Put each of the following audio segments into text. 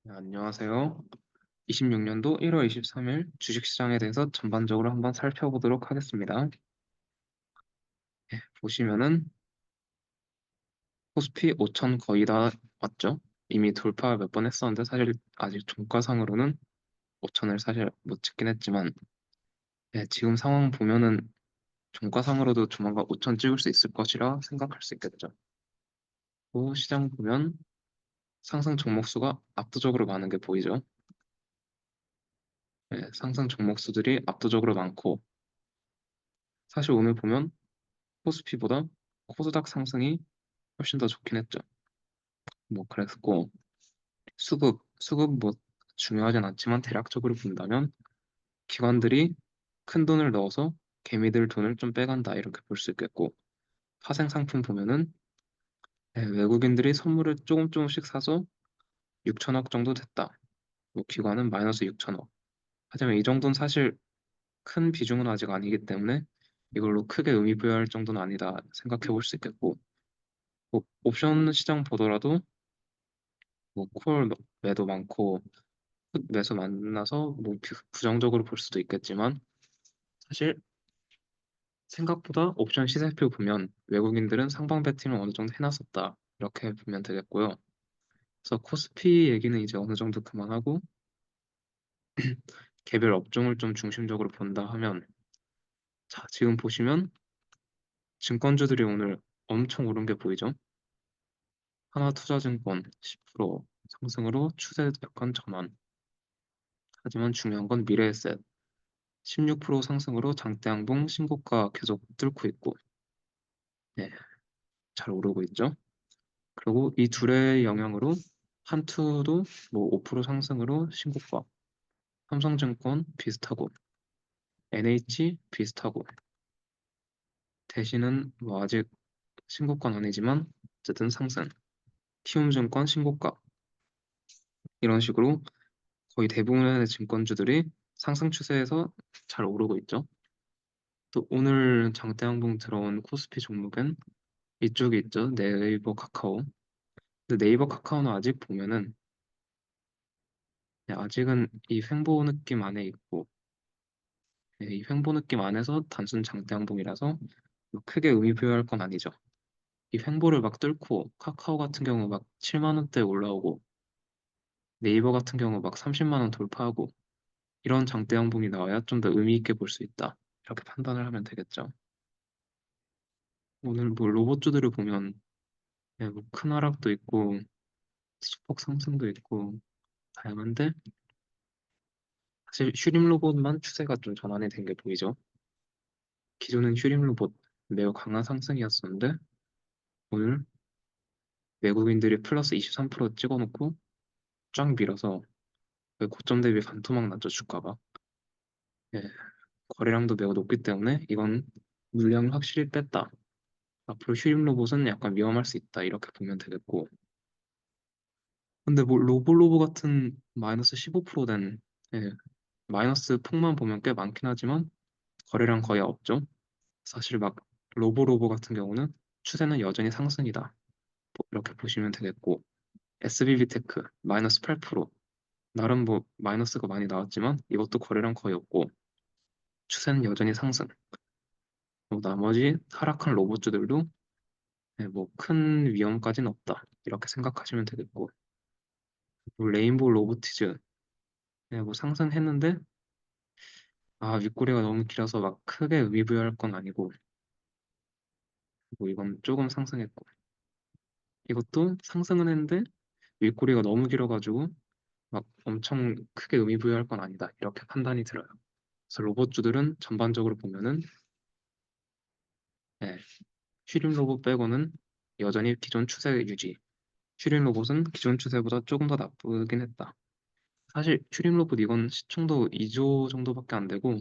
네, 안녕하세요. 26년도 1월 23일 주식시장에 대해서 전반적으로 한번 살펴보도록 하겠습니다. 보시면은 코스피 5천 거의 다 왔죠? 이미 돌파 몇 번 했었는데 사실 아직 종가상으로는 5천을 사실 못 찍긴 했지만 지금 상황 보면은 종가상으로도 조만간 5천 찍을 수 있을 것이라 생각할 수 있겠죠. 또 시장 보면 상승 종목 수가 압도적으로 많은 게 보이죠? 상승 종목 수들이 압도적으로 많고 사실 오늘 보면 코스피보다 코스닥 상승이 훨씬 더 좋긴 했죠. 뭐 그랬고 수급 뭐 중요하진 않지만 대략적으로 본다면 기관들이 큰 돈을 넣어서 개미들 돈을 좀 빼간다 이렇게 볼 수 있겠고 파생 상품 보면은 외국인들이 선물을 조금 조금씩 사서 6천억 정도 됐다. 뭐 기관은 마이너스 6천억. 하지만 이 정도는 사실 큰 비중은 아직 아니기 때문에 이걸로 크게 의미 부여할 정도는 아니다 생각해 볼 수 있겠고 뭐 옵션 시장 보더라도 뭐콜 매도 많고 풋 매수 만나서 뭐 부정적으로 볼 수도 있겠지만 사실 생각보다 옵션 시세표 보면 외국인들은 상방 베팅을 어느 정도 해놨었다 이렇게 보면 되겠고요. 그래서 코스피 얘기는 이제 어느 정도 그만하고 개별 업종을 좀 중심적으로 본다 하면 자 지금 보시면 증권주들이 오늘 엄청 오른 게 보이죠? 하나투자증권 10% 상승으로 추세 약간 전환. 하지만 중요한 건 미래에셋 16% 상승으로 장대양봉 신고가 계속 뚫고 있고 네, 잘 오르고 있죠. 그리고 이 둘의 영향으로 한투도 뭐 5% 상승으로 신고가, 삼성증권 비슷하고 NH 비슷하고 대신은 뭐 아직 신고가는 아니지만 어쨌든 상승, 키움증권 신고가 이런 식으로 거의 대부분의 증권주들이 상승 추세에서 잘 오르고 있죠. 또 오늘 장대양봉 들어온 코스피 종목은 이쪽에 있죠. 네이버 카카오. 근데 네이버 카카오는 아직 보면은 아직은 이 횡보 느낌 안에 있고 이 횡보 느낌 안에서 단순 장대 항봉이라서 뭐 크게 의미 부여할 건 아니죠. 이 횡보를 막 뚫고 카카오 같은 경우 막 7만 원대 올라오고 네이버 같은 경우 막 30만 원 돌파하고 이런 장대 항봉이 나와야 좀 더 의미 있게 볼 수 있다. 이렇게 판단을 하면 되겠죠. 오늘 뭐 로봇주들을 보면 뭐큰 하락도 있고 수폭 상승도 있고 다양한데 사실 슈림 로봇만 추세가 좀 전환이 된 게 보이죠. 기존은 슈림 로봇 매우 강한 상승이었었는데 오늘 외국인들이 플러스 23% 찍어놓고 쫙 밀어서 그 고점 대비 반토막 났죠 주가가. 예, 거래량도 매우 높기 때문에 이건 물량을 확실히 뺐다. 앞으로 휴림 로봇은 약간 위험할 수 있다 이렇게 보면 되겠고. 근데 뭐 로보 같은 마이너스 15%된 마이너스 폭만 보면 꽤 많긴 하지만 거래량 거의 없죠. 사실 막 로보 같은 경우는 추세는 여전히 상승이다. 뭐 이렇게 보시면 되겠고. SBB테크 마이너스 8% 나름 뭐 마이너스가 많이 나왔지만 이것도 거래량 거의 없고 추세는 여전히 상승. 나머지 하락한 로봇주들도 뭐큰 위험까지는 없다. 이렇게 생각하시면 되겠고 뭐 레인보우 로보티즈 뭐 상승했는데 윗꼬리가 너무 길어서 막 크게 의미 부여할 건 아니고 뭐 이건 조금 상승했고 이것도 상승은 했는데 윗꼬리가 너무 길어가지고 막 엄청 크게 의미 부여할 건 아니다. 이렇게 판단이 들어요. 그래서 로봇주들은 전반적으로 보면은 예, 슈림 로봇 빼고는 여전히 기존 추세 유지. 슈림 로봇은 기존 추세보다 조금 더 나쁘긴 했다. 사실 슈림 로봇 이건 시총도 2조 정도밖에 안 되고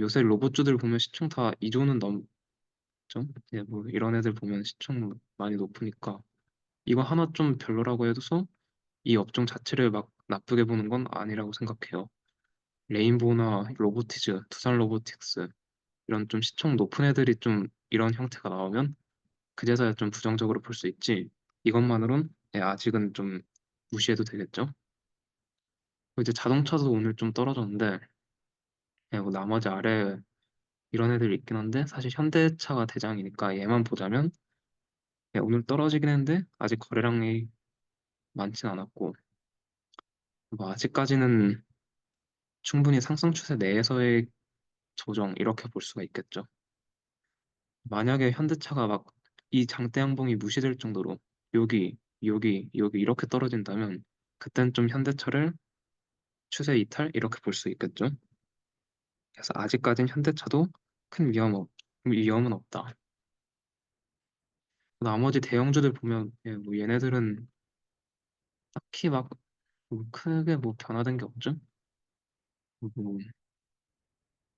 요새 로봇주들 보면 시총 다 2조는 넘죠. 뭐 이런 애들 보면 시총 많이 높으니까 이거 하나 좀 별로라고 해도서 이 업종 자체를 막 나쁘게 보는 건 아니라고 생각해요. 레인보우나 로보티즈, 두산 로보틱스 이런 좀 시총 높은 애들이 좀 이런 형태가 나오면 그제서야 좀 부정적으로 볼 수 있지. 이것만으론 아직은 좀 무시해도 되겠죠? 이제 자동차도 오늘 좀 떨어졌는데, 예, 뭐 나머지 아래 이런 애들 있긴 한데, 사실 현대차가 대장이니까 얘만 보자면, 예, 오늘 떨어지긴 했는데, 아직 거래량이 많진 않았고, 뭐 아직까지는 충분히 상승 추세 내에서의 조정, 이렇게 볼 수가 있겠죠. 만약에 현대차가 막 이 장대 양봉이 무시될 정도로 여기 이렇게 떨어진다면, 그땐 좀 현대차를 추세 이탈? 이렇게 볼 수 있겠죠. 그래서 아직까진 현대차도 큰 위험은 없다. 나머지 대형주들 보면 예, 뭐 얘네들은 딱히 막뭐 크게 뭐 변화된 게 없죠. 뭐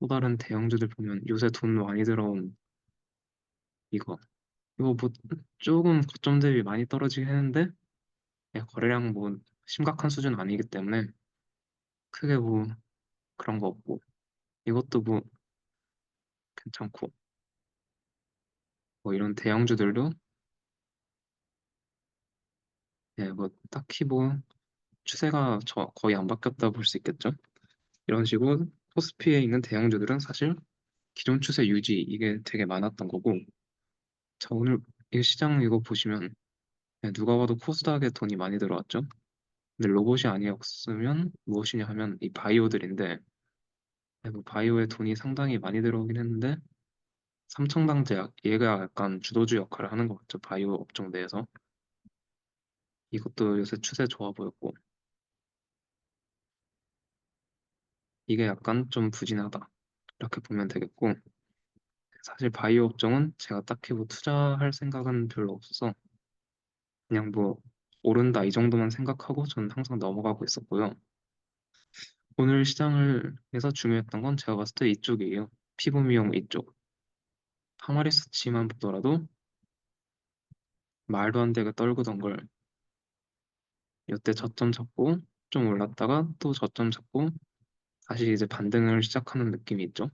또 다른 대형주들 보면 요새 돈 많이 들어온 이거 뭐 조금 고점 대비 많이 떨어지긴 했는데 예, 거래량 뭐 심각한 수준 아니기 때문에 크게 뭐 그런 거 없고 이것도 뭐 괜찮고 뭐 이런 대형주들도 예, 뭐 딱히 뭐 추세가 거의 안 바뀌었다 볼 수 있겠죠. 이런 식으로 코스피에 있는 대형주들은 사실 기존 추세 유지 이게 되게 많았던 거고 자 오늘 이 시장 이거 보시면 네, 누가 봐도 코스닥에 돈이 많이 들어왔죠. 근데 로봇이 아니었으면 무엇이냐 하면 이 바이오들인데 네, 뭐 바이오에 돈이 상당히 많이 들어오긴 했는데 삼청당제약 얘가 약간 주도주 역할을 하는 것 같죠. 바이오 업종 내에서 이것도 요새 추세 좋아 보였고 이게 약간 좀 부진하다 이렇게 보면 되겠고 사실 바이오 업종은 제가 딱히 뭐 투자할 생각은 별로 없어서 그냥 뭐 오른다 이 정도만 생각하고 저는 항상 넘어가고 있었고요. 오늘 시장을에서 중요했던 건 제가 봤을 때 이쪽이에요. 피부 미용 이쪽. 파마리스치만 보더라도 말도 안 되게 떨구던 걸 이때 저점 잡고 좀 올랐다가 또 저점 잡고 다시 이제 반등을 시작하는 느낌이 있죠.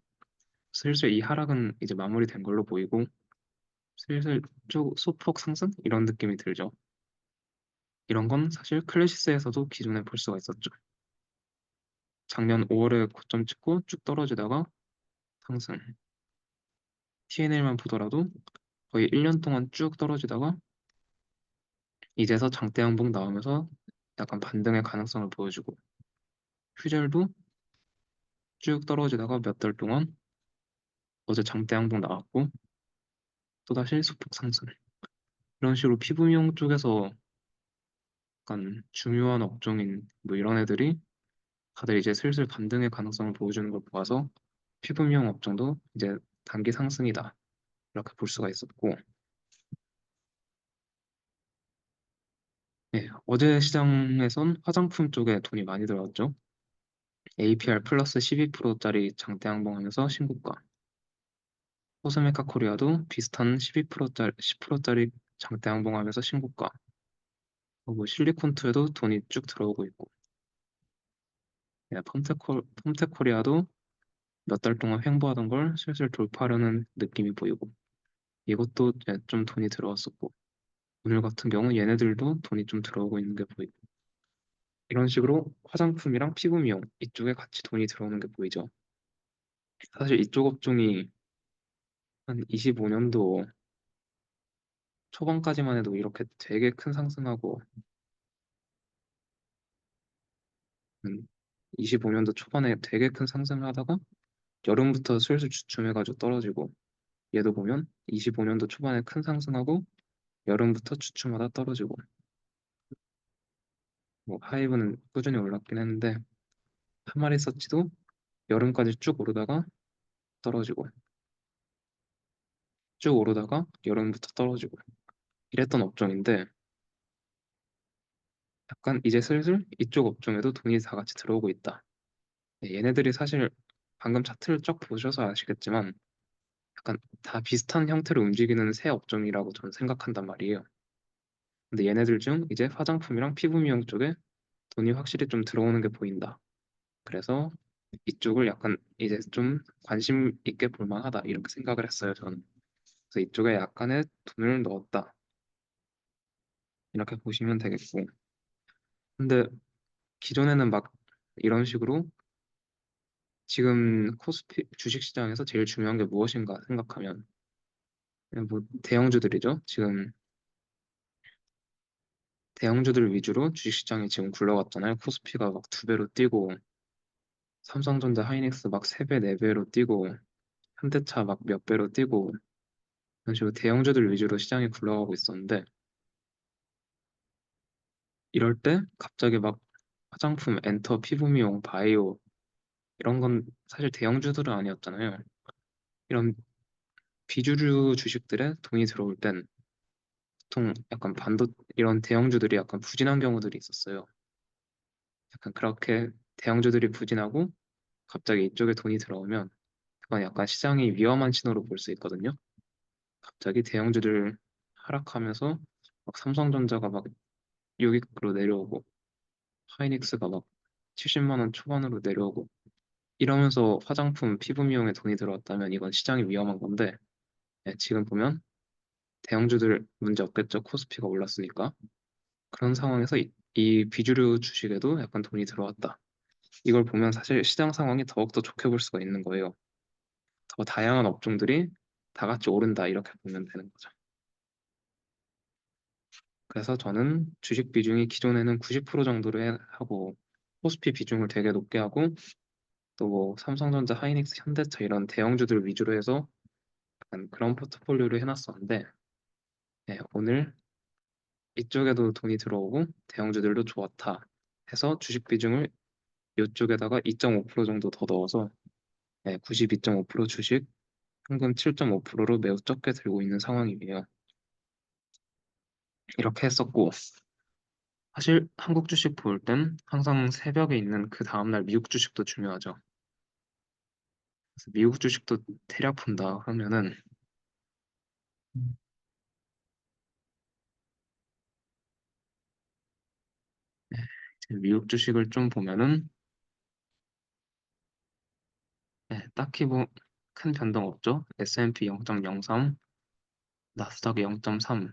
슬슬 이 하락은 이제 마무리된 걸로 보이고 슬슬 쭉 소폭 상승 이런 느낌이 들죠. 이런 건 사실 클래시스에서도 기존에 볼 수가 있었죠. 작년 5월에 고점 찍고 쭉 떨어지다가 상승. TNL만 보더라도 거의 1년 동안 쭉 떨어지다가 이제서 장대 양봉 나오면서 약간 반등의 가능성을 보여주고 휴젤도 쭉 떨어지다가 몇 달 동안 어제 장대 양봉 나왔고 또다시 소폭 상승. 이런 식으로 피부 미용 쪽에서 약간 중요한 업종인 뭐 이런 애들이 다들 이제 슬슬 반등의 가능성을 보여주는 걸 보아서 피부 미용 업종도 이제 단기 상승이다. 이렇게 볼 수가 있었고 예, 어제 시장에선 화장품 쪽에 돈이 많이 들어왔죠. APR 플러스 12%짜리 장대 항봉하면서 신고가. 코스메카 코리아도 비슷한 12%짜리, 10%짜리 장대 항봉하면서 신고가. 뭐 실리콘투에도 돈이 쭉 들어오고 있고. 예, 펌텍 코리아도 몇 달 동안 횡보하던 걸 슬슬 돌파하려는 느낌이 보이고. 이것도 예, 좀 돈이 들어왔었고. 오늘 같은 경우 얘네들도 돈이 좀 들어오고 있는 게 보이고. 이런 식으로 화장품이랑 피부 미용 이쪽에 같이 돈이 들어오는 게 보이죠. 사실 이쪽 업종이 한 25년도 초반까지만 해도 이렇게 되게 큰 상승하고 25년도 초반에 되게 큰 상승을 하다가 여름부터 슬슬 주춤해가지고 떨어지고 얘도 보면 25년도 초반에 큰 상승하고 여름부터 주춤하다 떨어지고 뭐 하이브는 꾸준히 올랐긴 했는데 한마리 서치도 여름까지 쭉 오르다가 떨어지고 쭉 오르다가 여름부터 떨어지고 이랬던 업종인데 약간 이제 슬슬 이쪽 업종에도 돈이 다 같이 들어오고 있다. 네, 얘네들이 사실 방금 차트를 쫙 보셔서 아시겠지만 약간 다 비슷한 형태로 움직이는 새 업종이라고 저는 생각한단 말이에요. 근데 얘네들 중 이제 화장품이랑 피부 미용 쪽에 돈이 확실히 좀 들어오는 게 보인다. 그래서 이쪽을 약간 이제 좀 관심 있게 볼 만하다 이렇게 생각을 했어요, 저는. 그래서 이쪽에 약간의 돈을 넣었다. 이렇게 보시면 되겠고. 근데 기존에는 막 이런 식으로 지금 코스피 주식시장에서 제일 중요한 게 무엇인가 생각하면 그냥 뭐 대형주들이죠. 지금 대형주들 위주로 주식시장이 지금 굴러갔잖아요. 코스피가 막 두 배로 뛰고 삼성전자, 하이닉스 막 세 배, 네 배로 뛰고 현대차 막 몇 배로 뛰고 이런 식으로 대형주들 위주로 시장이 굴러가고 있었는데 이럴 때 갑자기 막 화장품, 엔터, 피부미용, 바이오 이런 건 사실 대형주들은 아니었잖아요. 이런 비주류 주식들에 돈이 들어올 땐 보통 약간 이런 대형주들이 약간 부진한 경우들이 있었어요. 약간 그렇게 대형주들이 부진하고 갑자기 이쪽에 돈이 들어오면 그건 약간 시장이 위험한 신호로 볼 수 있거든요. 갑자기 대형주들 하락하면서 막 삼성전자가 막 6위로 내려오고 하이닉스가 막 70만 원 초반으로 내려오고 이러면서 화장품, 피부 미용에 돈이 들어왔다면 이건 시장이 위험한 건데 지금 보면 대형주들 문제 없겠죠. 코스피가 올랐으니까. 그런 상황에서 이 비주류 주식에도 약간 돈이 들어왔다. 이걸 보면 사실 시장 상황이 더욱더 좋게 볼 수가 있는 거예요. 더 다양한 업종들이 다 같이 오른다 이렇게 보면 되는 거죠. 그래서 저는 주식 비중이 기존에는 90% 정도로 하고 코스피 비중을 되게 높게 하고 또 뭐 삼성전자, 하이닉스, 현대차 이런 대형주들 위주로 해서 약간 그런 포트폴리오를 해놨었는데 오늘 이쪽에도 돈이 들어오고 대형주들도 좋았다 해서 주식 비중을 이쪽에다가 2.5% 정도 더 넣어서 92.5% 주식, 현금 7.5%로 매우 적게 들고 있는 상황이에요. 이렇게 했었고 사실 한국 주식 볼 땐 항상 새벽에 있는 그 다음날 미국 주식도 중요하죠. 그래서 미국 주식도 대략 본다 하면은 이제 미국 주식을 좀 보면은 딱히 뭐 큰 변동 없죠. S&P 0.03, 나스닥 0.3.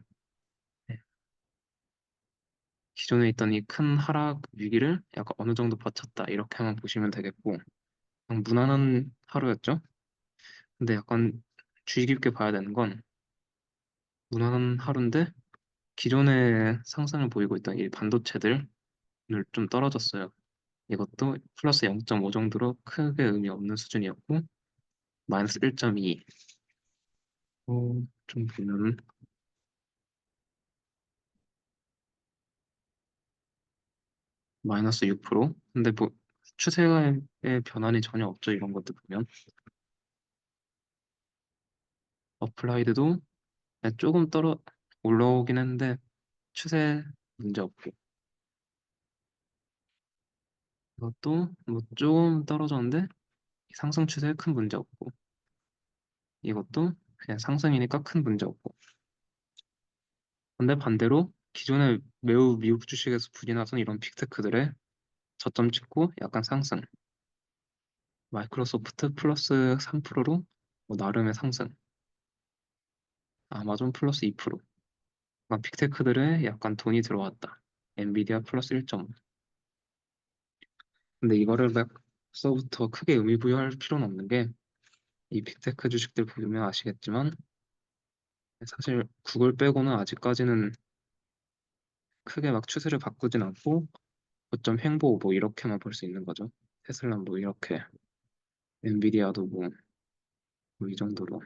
기존에 있던 이 큰 하락 위기를 약간 어느 정도 버텼다 이렇게만 보시면 되겠고 그냥 무난한 하루였죠. 근데 약간 주의 깊게 봐야 되는 건 무난한 하루인데 기존에 상승을 보이고 있던 이 반도체들 오늘 좀 떨어졌어요. 이것도 플러스 0.5 정도로 크게 의미 없는 수준이었고 마이너스 1.2. 좀 보면 마이너스 6%. 근데 뭐 추세의 변환이 전혀 없죠. 이런 것들 보면 어플라이드도 조금 올라오긴 했는데 추세 문제 없고 이것도 뭐 조금 떨어졌는데 상승 추세에 큰 문제 없고 이것도 그냥 상승이니까 큰 문제 없고 근데 반대로 기존에 매우 미국 주식에서 불이 나선 이런 빅테크들의 저점 찍고 약간 상승 마이크로소프트 플러스 3%로 뭐 나름의 상승 아마존 플러스 2% 그러니까 빅테크들에 약간 돈이 들어왔다 엔비디아 플러스 1.5 근데 이거를 막서부터 크게 의미 부여할 필요는 없는 게 이 빅테크 주식들 보면 아시겠지만 사실 구글 빼고는 아직까지는 크게 막 추세를 바꾸진 않고 고점 횡보 뭐 이렇게만 볼 수 있는 거죠. 테슬라 뭐 이렇게 엔비디아도 뭐이 정도로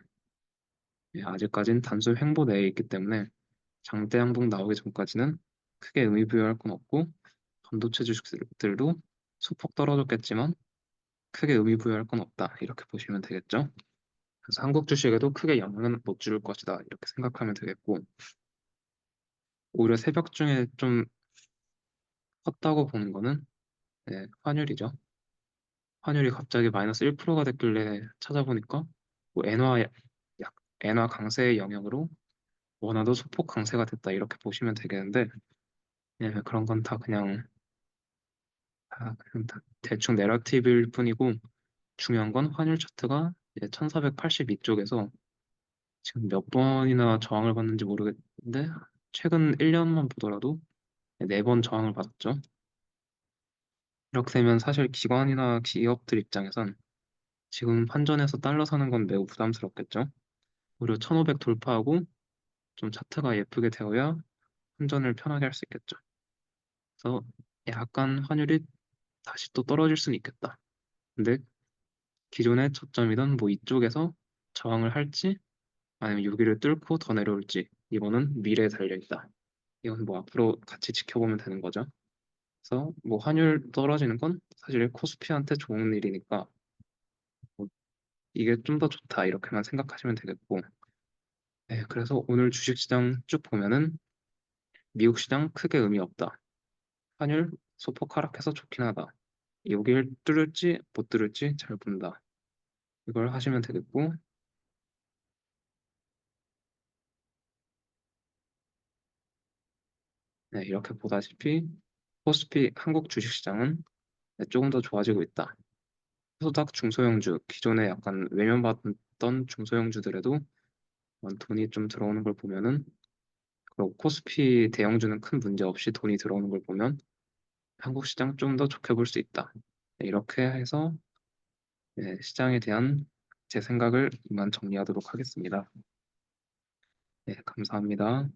아직까진 단순 횡보 내에 있기 때문에 장대 양봉 나오기 전까지는 크게 의미 부여할 건 없고 반도체 주식들도 소폭 떨어졌겠지만 크게 의미 부여할 건 없다 이렇게 보시면 되겠죠. 그래서 한국 주식에도 크게 영향은 못 줄 것이다 이렇게 생각하면 되겠고 오히려 새벽 중에 좀 컸다고 보는 거는 환율이죠. 환율이 갑자기 마이너스 1%가 됐길래 찾아보니까 뭐 엔화 강세의 영향으로 원화도 소폭 강세가 됐다 이렇게 보시면 되겠는데 그런 건 그냥 다 대충 내러티브일 뿐이고 중요한 건 환율 차트가 1482쪽에서 지금 몇 번이나 저항을 받는지 모르겠는데 최근 1년만 보더라도 4번 저항을 받았죠. 이렇게 되면 사실 기관이나 기업들 입장에선 지금 환전해서 달러 사는 건 매우 부담스럽겠죠. 오히려 1500 돌파하고 좀 차트가 예쁘게 되어야 환전을 편하게 할 수 있겠죠. 그래서 약간 환율이 다시 또 떨어질 수는 있겠다. 근데 기존의 저점이던 뭐 이쪽에서 저항을 할지 아니면 여기를 뚫고 더 내려올지 이거는 미래에 달려 있다. 이건 뭐 앞으로 같이 지켜보면 되는 거죠. 그래서 뭐 환율 떨어지는 건 사실 코스피한테 좋은 일이니까 뭐 이게 좀 더 좋다 이렇게만 생각하시면 되겠고. 네, 그래서 오늘 주식시장 쭉 보면은 미국 시장 크게 의미 없다. 환율 소폭 하락해서 좋긴 하다. 여길 뚫을지 못 뚫을지 잘 본다. 이걸 하시면 되겠고, 네, 이렇게 보다시피 코스피 한국 주식시장은 네, 조금 더 좋아지고 있다. 코스닥 중소형주, 기존에 약간 외면받던 중소형주들에도 돈이 좀 들어오는 걸 보면은, 그리고 코스피 대형주는 큰 문제 없이 돈이 들어오는 걸 보면 한국 시장 좀 더 좋게 볼 수 있다. 네, 이렇게 해서 네, 시장에 대한 제 생각을 이만 정리하도록 하겠습니다. 네, 감사합니다.